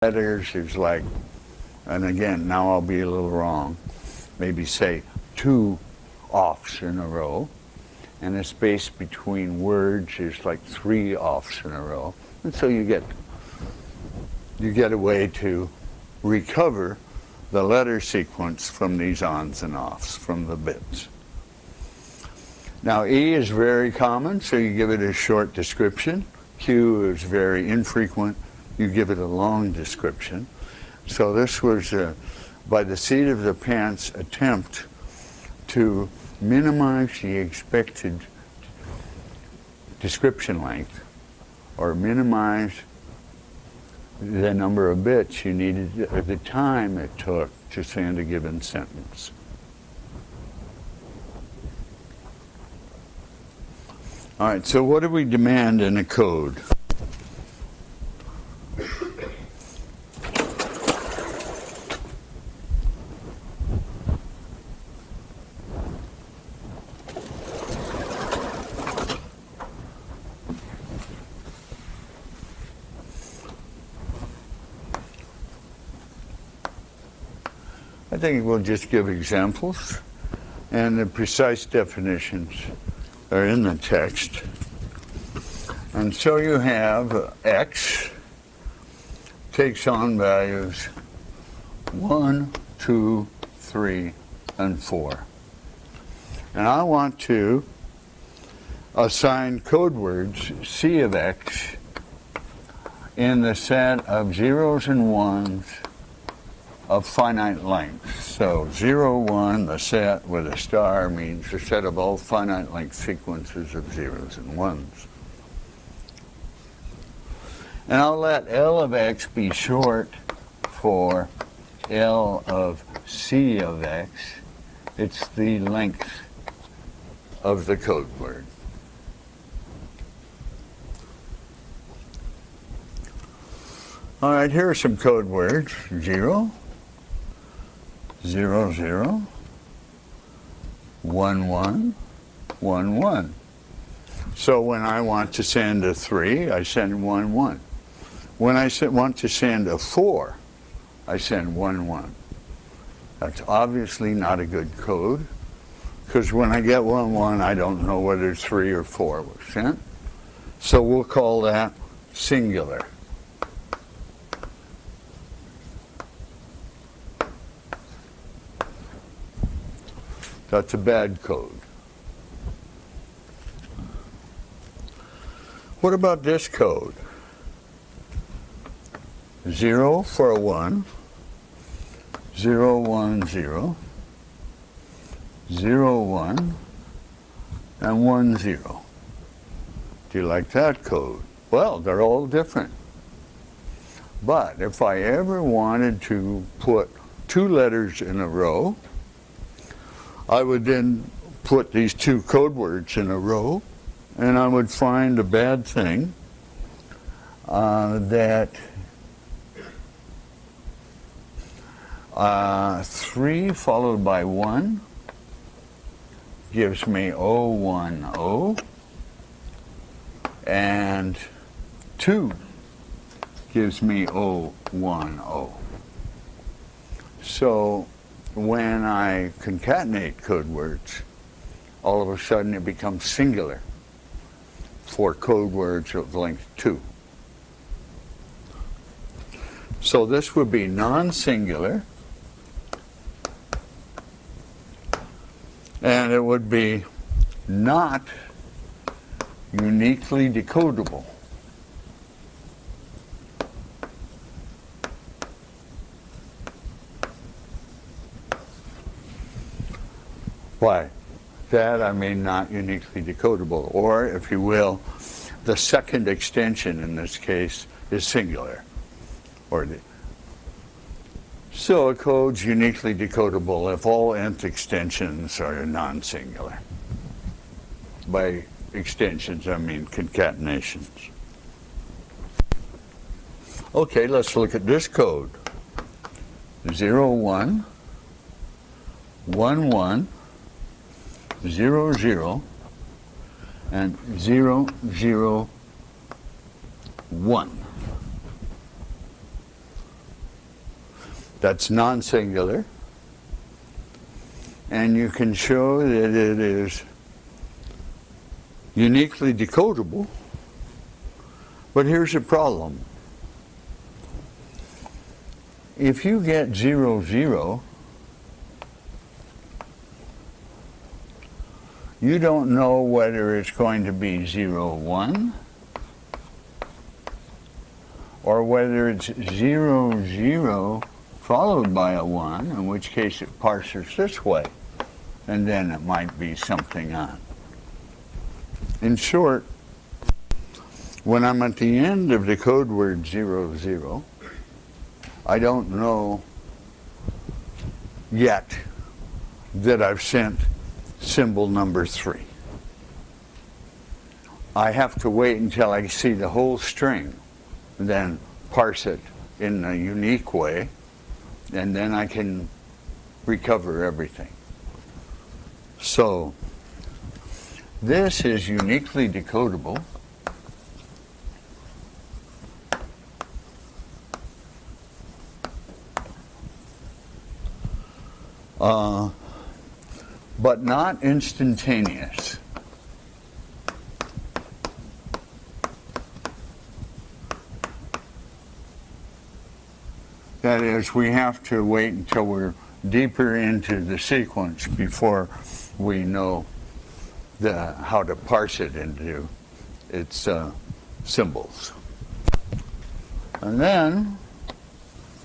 letters is like, and again, now I'll be a little wrong, maybe say 2 offs in a row, and the space between words is like 3 offs in a row. And so you get a way to recover the letter sequence from these ons and offs, from the bits. Now E is very common, so you give it a short description. Q is very infrequent, you give it a long description. So this was, by the seat of the pants, attempt to minimize the expected description length, or minimize the number of bits you needed, or the time it took to send a given sentence. All right, so what do we demand in a code? I think we'll just give examples, and the precise definitions are in the text. And so you have X takes on values 1, 2, 3, and 4. And I want to assign code words C of X in the set of zeros and ones of finite length. So 0, 1, the set with a star means the set of all finite length sequences of zeros and ones. And I'll let L of X be short for L of C of X. It's the length of the code word. All right, here are some code words. 0, 0, 0, 1, 1, 1, 1. So when I want to send a 3, I send 1, 1. When I want to send a 4, I send 1, 1. That's obviously not a good code, because when I get 1, 1, I don't know whether 3 or 4 was sent. So we'll call that singular. That's a bad code. What about this code? 0 for a 1, 0, 1, 0, 0, 1, and 1, 0. Do you like that code? Well, they're all different. But if I ever wanted to put 2 letters in a row, I would then put these 2 code words in a row, and I would find a bad thing that 3 followed by 1 gives me 0, 1, 0, and 2 gives me 0, 1, 0. So when I concatenate code words, all of a sudden it becomes singular for code words of length 2. So this would be non-singular, and it would be not uniquely decodable. Why? That I mean not uniquely decodable, or if you will, the second extension in this case is singular. So a code's uniquely decodable if all nth extensions are non-singular. By extensions I mean concatenations. Okay, let's look at this code. 0, 1, 1, 1, 0, 0, and 0, 0, 1. that's non-singular, and you can show that it is uniquely decodable. But here's the problem. If you get 0, 0, you don't know whether it's going to be 0, 1, or whether it's 0, 0 followed by a 1, in which case it parses this way, and then it might be something on. In short, when I'm at the end of the code word 0, 0, I don't know yet that I've sent symbol number 3. I have to wait until I see the whole string, and then parse it in a unique way, and then I can recover everything. So, this is uniquely decodable. But not instantaneous. That is, we have to wait until we're deeper into the sequence before we know how to parse it into its symbols. And then,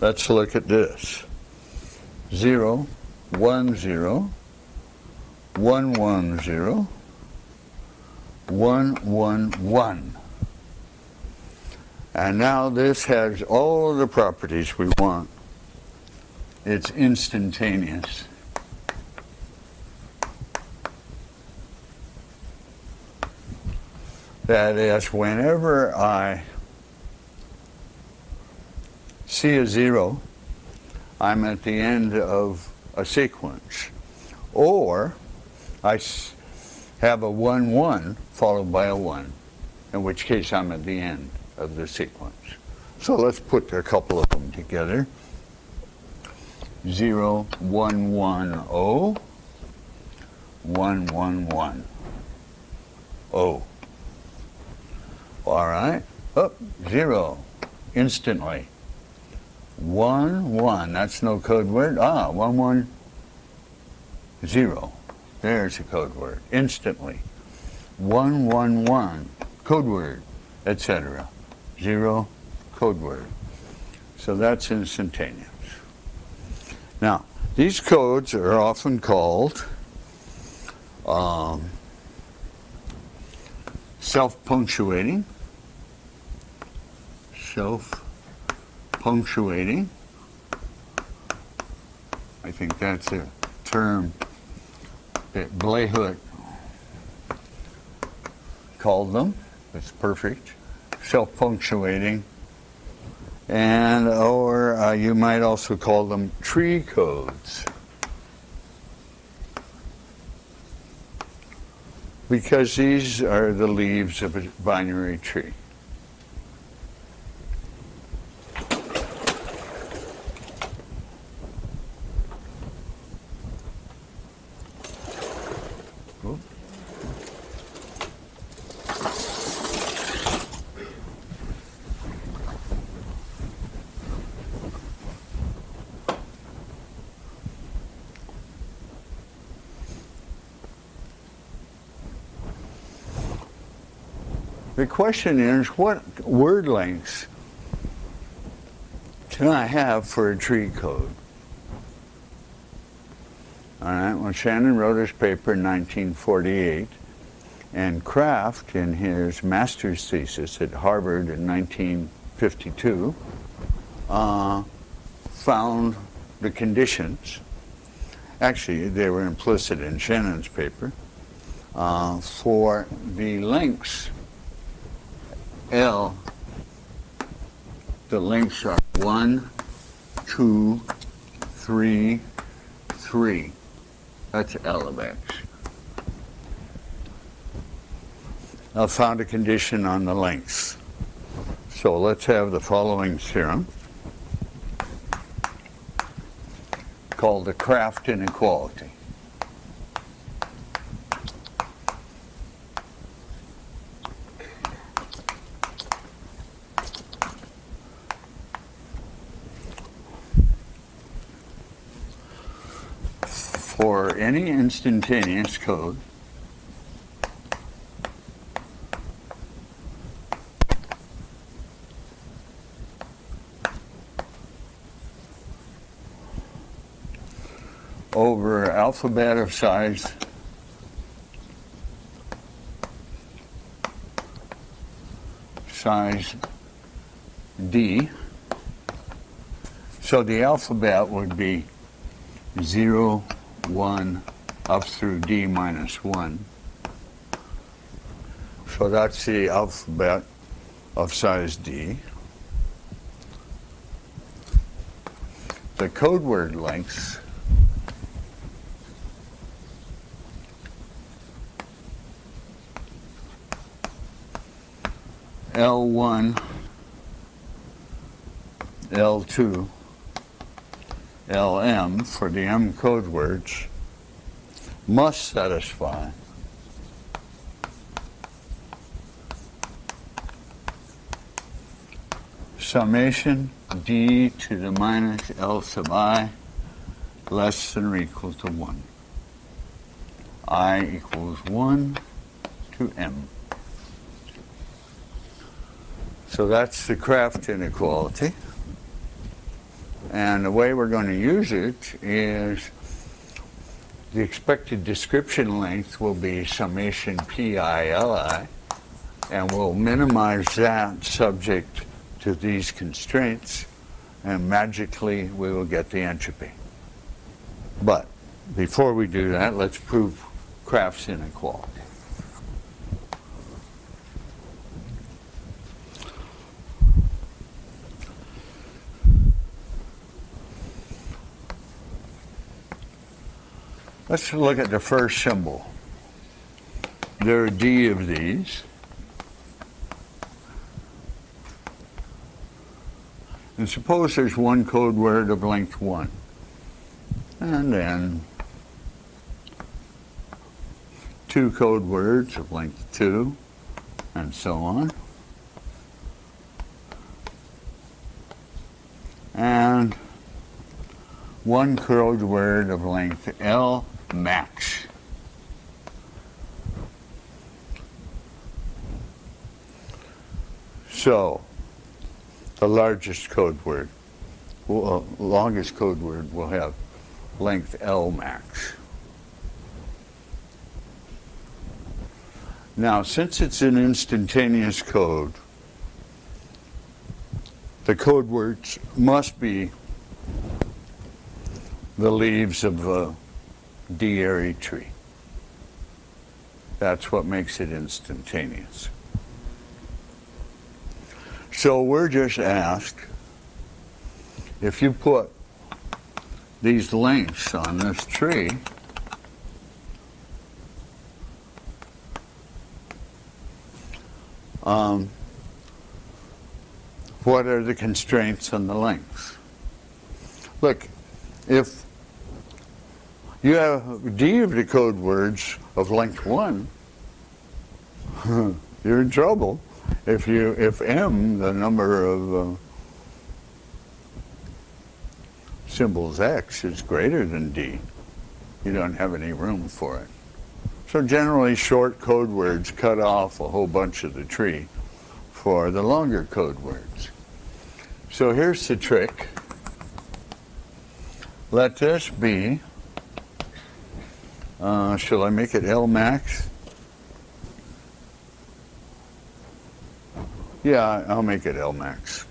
let's look at this. 0, 1, 0, 1, 1, 0, 1, 1, 1. And now this has all of the properties we want. It's instantaneous. That is, whenever I see a 0, I'm at the end of a sequence. Or I have a 1, 1 followed by a 1, in which case I'm at the end of the sequence. So let's put a couple of them together. 0, 1, 1, 0, 1, 1, 1, 0. All right, up, 0, instantly. 1, 1, that's no code word. 1, 1, 0. There's a code word, instantly. 1, 1, 1, code word, etc. 0, code word. So that's instantaneous. Now, these codes are often called self-punctuating. Self-punctuating. I think that's a term that Blehut called them. It's perfect. Self-punctuating. And or you might also call them tree codes, because these are the leaves of a binary tree. The question is, what word lengths can I have for a tree code? All right, well, Shannon wrote his paper in 1948, and Kraft, in his master's thesis at Harvard in 1952, found the conditions. Actually, they were implicit in Shannon's paper, for the lengths L. The lengths are 1, 2, 3, 3. That's L of X. I found a condition on the lengths. So let's have the following theorem. called the Kraft inequality. For any instantaneous code, over alphabet of size D. So the alphabet would be 0, 1, up through D minus 1. So that's the alphabet of size D. The code word lengths L1, L2, LM for the M code words must satisfy summation D to the minus L sub I less than or equal to 1. I equals 1 to M. So that's the Kraft inequality. And the way we're going to use it is the expected description length will be summation PI/LI, and we'll minimize that subject to these constraints, and magically we will get the entropy. But before we do that, let's prove Kraft's inequality. Let's look at the first symbol. There are D of these. And suppose there's one code word of length 1. And then 2 code words of length 2, and so on. And 1 code word of length L max. So, the largest code word, longest code word will have length L max. Now, since it's an instantaneous code, the code words must be the leaves of a D-ary tree. That's what makes it instantaneous. So we're just asked, if you put these lengths on this tree, what are the constraints on the lengths? Look, if you have D of the code words of length 1, you're in trouble. If M, the number of symbols X, is greater than D, you don't have any room for it. So generally short code words cut off a whole bunch of the tree for the longer code words. So here's the trick. Let this be, shall I make it L max? Yeah, I'll make it L max.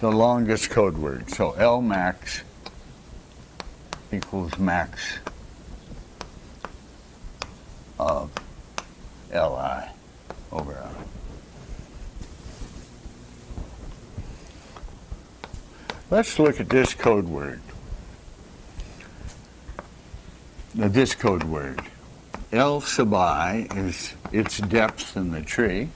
The longest code word. So L max equals max of Li over I. Let's look at this code word. Now, this code word. L sub I is its depth in the tree.